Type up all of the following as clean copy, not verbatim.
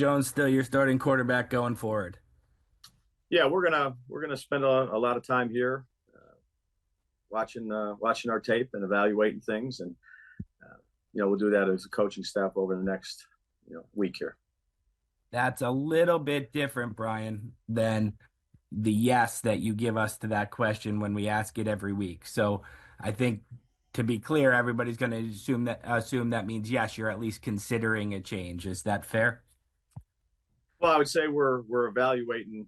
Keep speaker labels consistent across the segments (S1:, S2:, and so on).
S1: Jones still your starting quarterback going forward.
S2: Yeah, we're gonna spend a lot of time here watching our tape and evaluating things, and we'll do that as a coaching staff over the next week here.
S1: That's a little bit different, Brian, than the yes that you give us to that question when we ask it every week. So I think to be clear, everybody's going to assume that means yes, you're at least considering a change. Is that fair?
S2: Well, I would say we're evaluating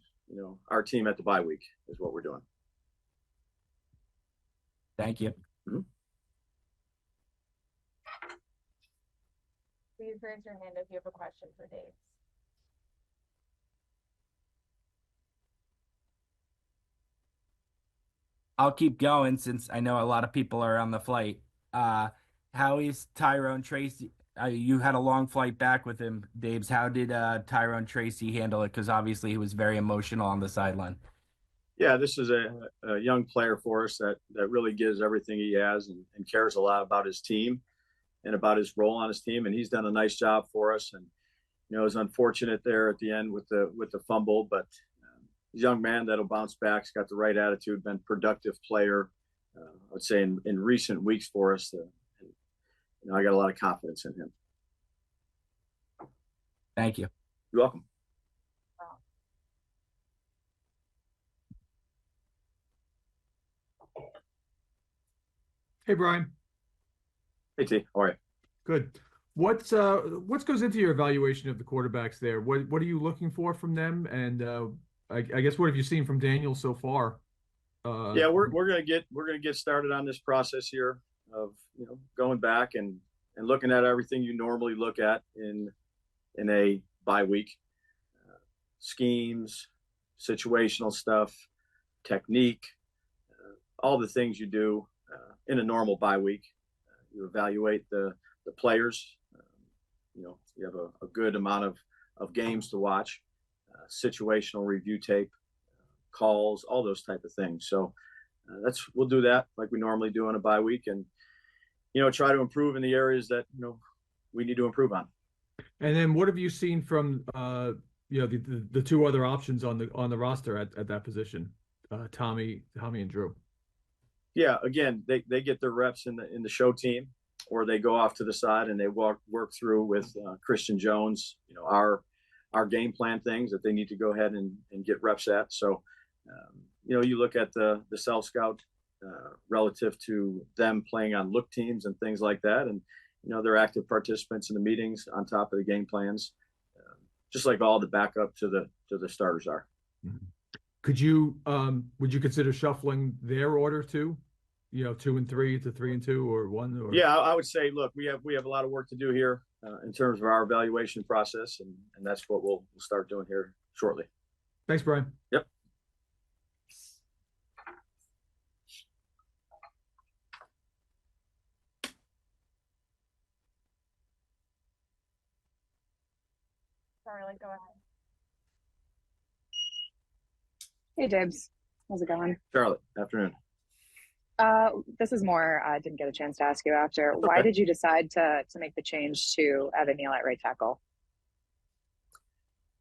S2: our team at the bye week is what we're doing.
S1: Thank you.
S2: Mm-hmm.
S3: Please raise your hand if you have a question for Dave.
S1: I'll keep going since I know a lot of people are on the flight. How is Tyrone Tracy? You had a long flight back with him, Daves. How did Tyrone Tracy handle it? Because obviously he was very emotional on the sideline.
S2: Yeah, this is a young player for us that really gives everything he has and cares a lot about his team and about his role on his team. And he's done a nice job for us. And it was unfortunate there at the end with the fumble, but he's a young man that'll bounce back. He's got the right attitude, been a productive player. I would say in recent weeks for us. I got a lot of confidence in him.
S1: Thank you.
S2: You're welcome.
S4: Hey, Brian.
S2: Hey, T. How are you?
S4: Good. What goes into your evaluation of the quarterbacks there? What are you looking for from them? And I guess what have you seen from Daniel so far?
S2: Yeah, we're gonna get started on this process here of going back and looking at everything you normally look at in a bye week, schemes, situational stuff, technique, all the things you do in a normal bye week. You evaluate the players. You have a good amount of games to watch, situational review tape, calls, all those type of things. So we'll do that like we normally do in a bye week, and try to improve in the areas that we need to improve on.
S4: And then what have you seen from the two other options on the roster at that position, Tommy and Drew?
S2: Yeah, again, they get their reps in the show team, or they go off to the side and they work through with Christian Jones, our game plan things that they need to go ahead and get reps at. So, you look at the self scout relative to them playing on look teams and things like that, and they're active participants in the meetings on top of the game plans, just like all the backup to the starters are.
S4: Mm-hmm. Would you consider shuffling their order too? 2 and 3 to 3 and 2, or 1? Or...
S2: Yeah, I would say, look, we have a lot of work to do here in terms of our evaluation process, and that's what we'll start doing here shortly.
S4: Thanks, Brian.
S2: Yep.
S3: Charlotte, go ahead.
S5: Hey, Dibs. How's it going?
S2: Charlotte, afternoon.
S5: This is more I didn't get a chance to ask you after.
S2: Okay.
S5: Why did you decide to make the change to Evan Neal at right tackle?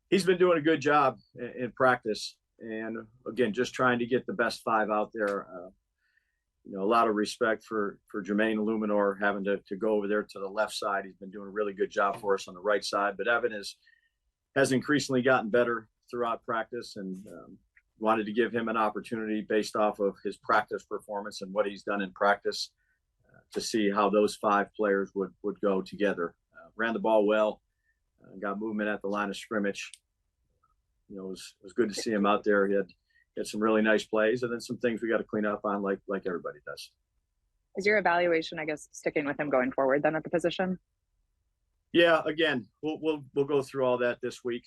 S2: He's been doing a good job in practice, and again, just trying to get the best 5 out there. A lot of respect for Jermaine Illuminor having to go over there to the left side. He's been doing a really good job for us on the right side, but Evan has increasingly gotten better throughout practice, and wanted to give him an opportunity based off of his practice performance and what he's done in practice to see how those 5 players would go together. Ran the ball well, got movement at the line of scrimmage. It was good to see him out there. He had some really nice plays, and then some things we got to clean up on like everybody does.
S5: Is your evaluation, I guess, sticking with him going forward then at the position?
S2: Yeah, again, we'll go through all that this week.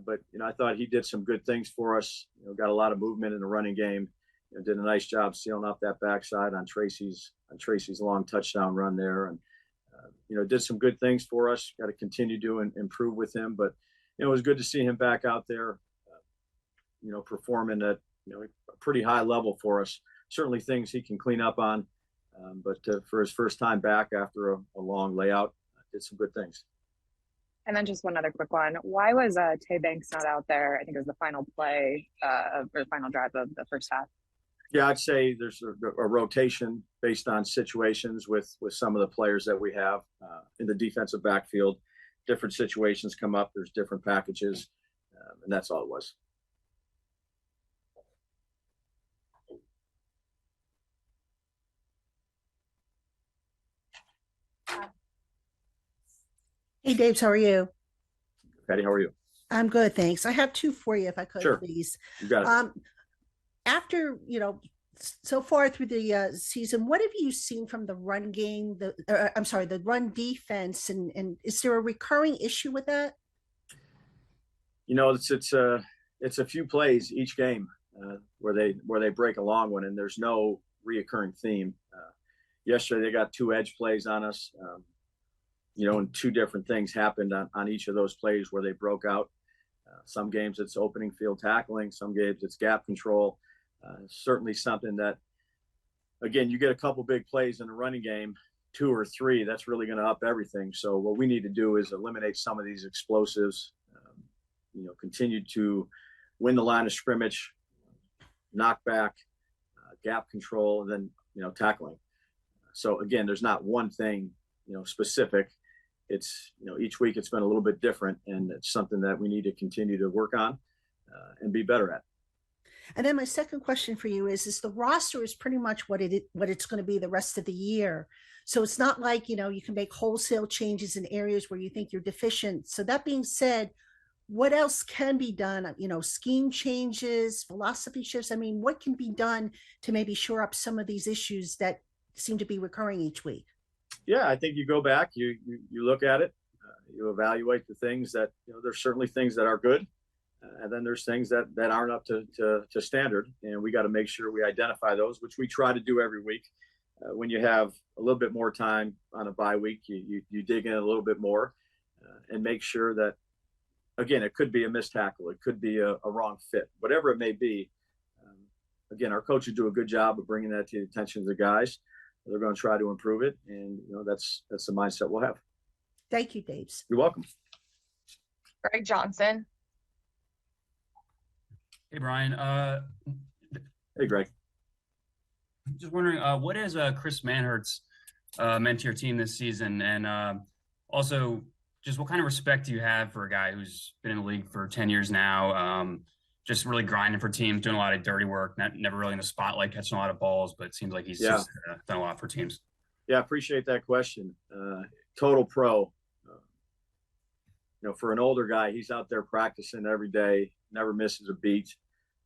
S2: But I thought he did some good things for us. Got a lot of movement in the running game. Did a nice job sealing off that backside on Tracy's long touchdown run there, and did some good things for us. Got to continue to improve with him, but it was good to see him back out there, performing at a pretty high level for us. Certainly things he can clean up on, but for his first time back after a long layout, did some good things.
S5: And then just one other quick one. Why was Tay Banks not out there? I think it was the final play or the final drive of the first half.
S2: Yeah, I'd say there's a rotation based on situations with some of the players that we have in the defensive backfield. Different situations come up. There's different packages, and that's all it was.
S6: Hey, Dave, how are you?
S2: Patty, how are you?
S6: I'm good, thanks. I have two for you, if I could,
S2: Sure.
S6: please.
S2: You got it.
S6: After, so far through the season, what have you seen from the run game, the run defense, and is there a recurring issue with that?
S2: It's a few plays each game where they break a long one, and there's no reoccurring theme. Yesterday they got 2 edge plays on us. And 2 different things happened on each of those plays where they broke out. Some games it's opening field tackling, some games it's gap control. Certainly something that, again, you get a couple big plays in the running game, 2 or 3, that's really going to up everything. So what we need to do is eliminate some of these explosives, continue to win the line of scrimmage, knock back, gap control, and then, tackling. So again, there's not one thing, specific. It's, each week it's been a little bit different, and it's something that we need to continue to work on and be better at.
S6: And then my second question for you is the roster is pretty much what it's going to be the rest of the year. So it's not like, you can make wholesale changes in areas where you think you're deficient. So that being said, what else can be done? Scheme changes, philosophy shifts. I mean, what can be done to maybe shore up some of these issues that seem to be recurring each week?
S2: Yeah, I think you go back, you look at it, you evaluate the things that, there's certainly things that are good. And then there's things that aren't up to standard. And we got to make sure we identify those, which we try to do every week. When you have a little bit more time on a bye week, you dig in a little bit more and make sure that, again, it could be a missed tackle. It could be a wrong fit, whatever it may be. Again, our coaches do a good job of bringing that to the attention of the guys. They're going to try to improve it. And, that's the mindset we'll have.
S6: Thank you, Dave.
S2: You're welcome.
S3: Greg Johnson.
S7: Hey, Brian.
S2: Hey, Greg.
S7: Just wondering, what has Chris Manhertz meant to your team this season? And also, just what kind of respect do you have for a guy who's been in the league for 10 years now, just really grinding for teams, doing a lot of dirty work, never really in the spotlight, catching a lot of balls, but it seems like he's just done a lot for teams.
S2: Yeah, I appreciate that question. Total pro. For an older guy, he's out there practicing every day, never misses a beat.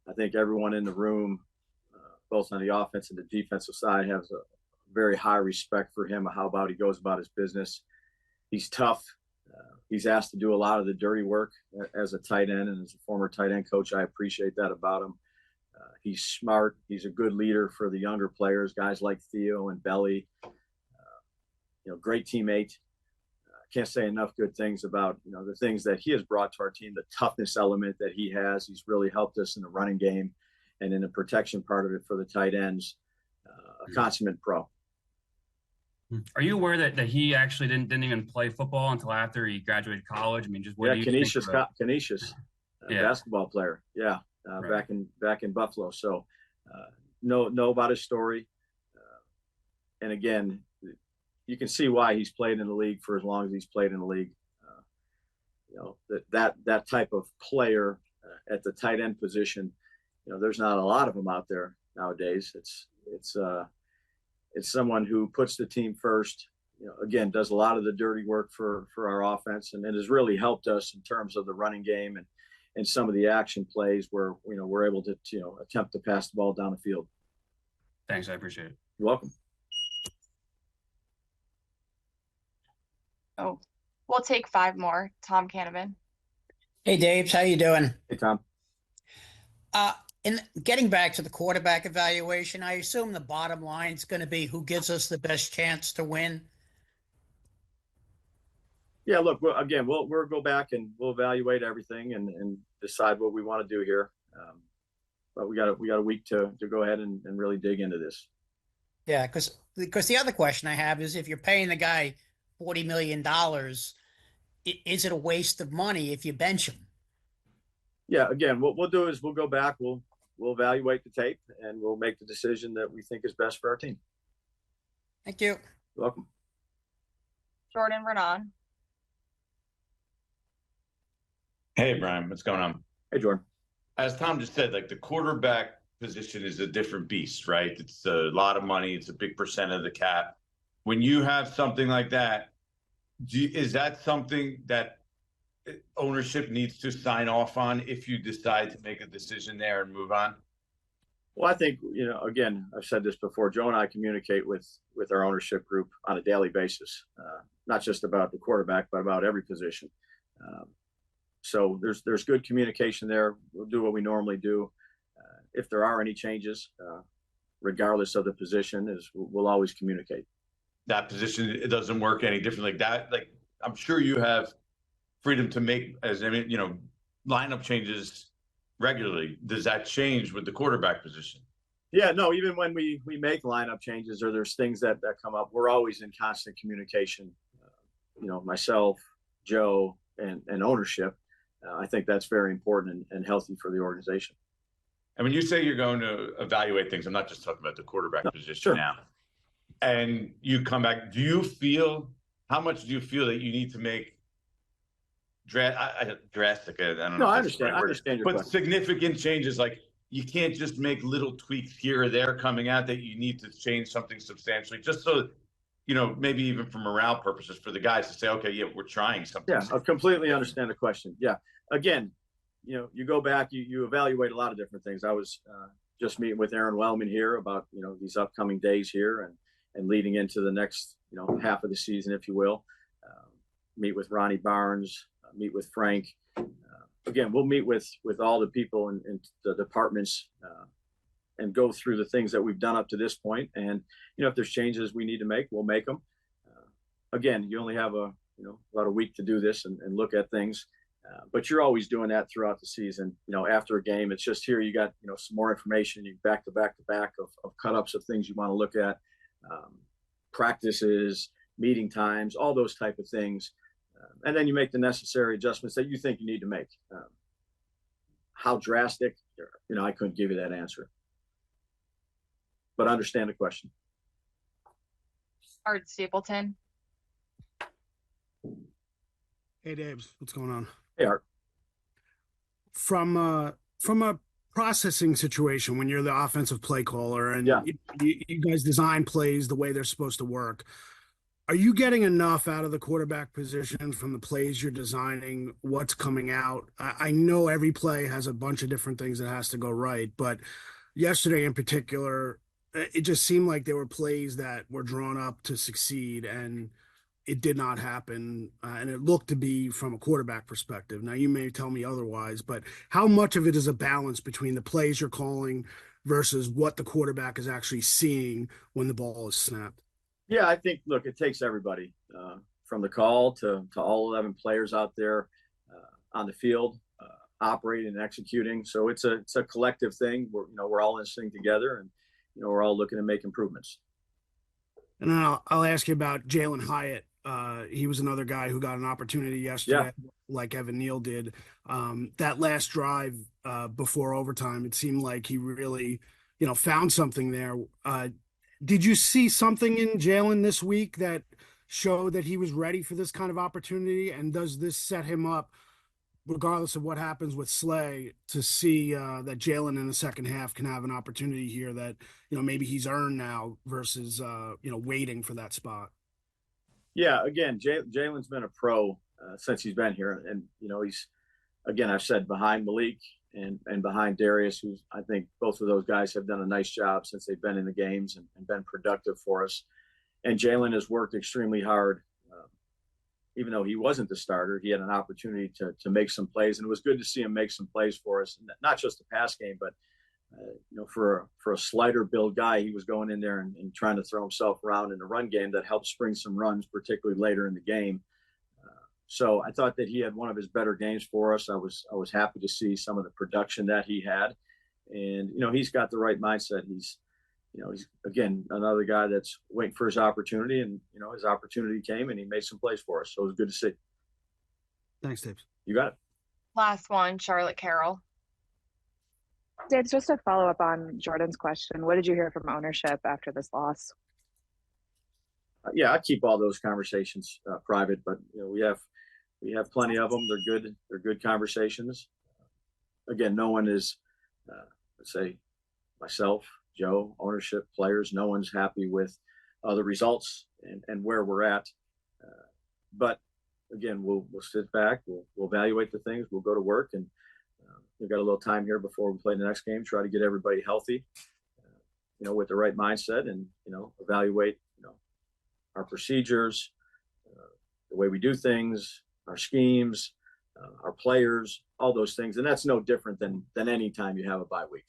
S2: I think everyone in the room, both on the offense and the defensive side, has a very high respect for him, how about he goes about his business. He's tough. He's asked to do a lot of the dirty work as a tight end, and as a former tight end coach, I appreciate that about him. He's smart. He's a good leader for the younger players, guys like Theo and Belly. Great teammate. Can't say enough good things about the things that he has brought to our team, the toughness element that he has. He's really helped us in the running game and in the protection part of it for the tight ends. A consummate pro.
S7: Are you aware that he actually didn't even play football until after he graduated college? I mean, just what do you think
S2: Canisius, basketball player. Yeah,
S7: right.
S2: back in Buffalo. So know about his story. And again, you can see why he's played in the league for as long as he's played in the league. That type of player at the tight end position, there's not a lot of them out there nowadays. It's someone who puts the team first. Again, does a lot of the dirty work for our offense, and it has really helped us in terms of the running game and some of the action plays where we're able to attempt to pass the ball down the field.
S7: Thanks, I appreciate it.
S2: You're welcome.
S3: Oh, we'll take 5 more. Tom Canavan.
S8: Hey, Dave, how you doing?
S2: Hey, Tom.
S8: In getting back to the quarterback evaluation, I assume the bottom line is going to be who gives us the best chance to win.
S2: Yeah, look, we'll go back and we'll evaluate everything and decide what we want to do here. But we got a week to go ahead and really dig into this.
S8: Yeah, because the other question I have is if you're paying the guy $40 million, is it a waste of money if you bench him?
S2: Yeah, again, what we'll do is we'll go back, we'll evaluate the tape, and we'll make the decision that we think is best for our team.
S8: Thank you.
S2: You're welcome.
S3: Jordan Renan.
S9: Hey, Brian, what's going on?
S2: Hey, Jordan.
S9: As Tom just said, like the quarterback position is a different beast, right? It's a lot of money. It's a big percent of the cap. When you have something like that, is that something that ownership needs to sign off on if you decide to make a decision there and move on?
S2: Well, I think, again, I've said this before, Joe and I communicate with our ownership group on a daily basis, not just about the quarterback, but about every position. So there's good communication there. We'll do what we normally do. If there are any changes, regardless of the position, we'll always communicate.
S9: That position, it doesn't work any different like that. Like, I'm sure you have freedom to make, lineup changes regularly. Does that change with the quarterback position?
S2: Yeah, no, even when we make lineup changes or there's things that come up, we're always in constant communication. Myself, Joe, and ownership. I think that's very important and healthy for the organization.
S9: And when you say you're going to evaluate things, I'm not just talking about the quarterback position now. And you come back, how much do you feel that you need to make drastic? I don't know.
S2: No, I understand. I understand your question.
S9: Significant changes, like you can't just make little tweaks here or there coming out, that you need to change something substantially, just so, maybe even for morale purposes for the guys to say, okay, yeah, we're trying something.
S2: Yeah, I completely understand the question. Yeah. Again, you go back, you evaluate a lot of different things. I was just meeting with Aaron Wellman here about, these upcoming days here and leading into the next, half of the season, if you will. Meet with Ronnie Barnes, meet with Frank. Again, we'll meet with all the people in the departments and go through the things that we've done up to this point. And, if there's changes we need to make, we'll make them. Again, you only have about a week to do this and look at things. But you're always doing that throughout the season. After a game, it's just here you got, some more information, you back to back of cut-ups of things you want to look at, practices, meeting times, all those type of things. And then you make the necessary adjustments that you think you need to make. How drastic, I couldn't give you that answer. But I understand the question.
S3: Art Stapleton.
S10: Hey, Dabes, what's going on?
S2: Hey, Art.
S10: From a processing situation, when you're the offensive play caller and you guys design plays the way they're supposed to work, are you getting enough out of the quarterback position from the plays you're designing, what's coming out? I know every play has a bunch of different things that has to go right, but yesterday in particular, it just seemed like there were plays that were drawn up to succeed and it did not happen. And it looked to be from a quarterback perspective. Now, you may tell me otherwise, but how much of it is a balance between the plays you're calling versus what the quarterback is actually seeing when the ball is snapped?
S2: Yeah, I think, look, it takes everybody from the call to all 11 players out there on the field, operating and executing. So it's a collective thing. We're all in this thing together, and we're all looking to make improvements.
S10: And then I'll ask you about Jalen Hyatt. He was another guy who got an opportunity yesterday, like Evan Neal did. That last drive before overtime, it seemed like he really, found something there. Did you see something in Jalen this week that showed that he was ready for this kind of opportunity? And does this set him up, regardless of what happens with Slay, to see that Jalen in the second half can have an opportunity here that, maybe he's earned now versus, waiting for that spot?
S2: Yeah, again, Jalen's been a pro since he's been here. And, he's, again, I've said behind Malik and behind Darius, who's, I think both of those guys have done a nice job since they've been in the games and been productive for us. And Jalen has worked extremely hard. Even though he wasn't the starter, he had an opportunity to make some plays, and it was good to see him make some plays for us. And not just the pass game, but for a slighter build guy, he was going in there and trying to throw himself around in the run game that helped spring some runs, particularly later in the game. So I thought that he had one of his better games for us. I was happy to see some of the production that he had, and he's got the right mindset. He's again another guy that's waiting for his opportunity, and his opportunity came and he made some plays for us. So it was good to see.
S10: Thanks, Tibbs.
S2: You got it.
S3: Last one, Charlotte Carroll.
S5: Dave, just to follow up on Jordan's question, what did you hear from ownership after this loss?
S2: Yeah, I keep all those conversations private, but we have plenty of them. They're good. They're good conversations. Again, no one is, let's say, myself, Joe, ownership, players. No one's happy with the results and where we're at. But again, we'll sit back. We'll evaluate the things. We'll go to work, and we've got a little time here before we play the next game. Try to get everybody healthy, with the right mindset, and evaluate our procedures, the way we do things, our schemes, our players, all those things. And that's no different than any time you have a bye week.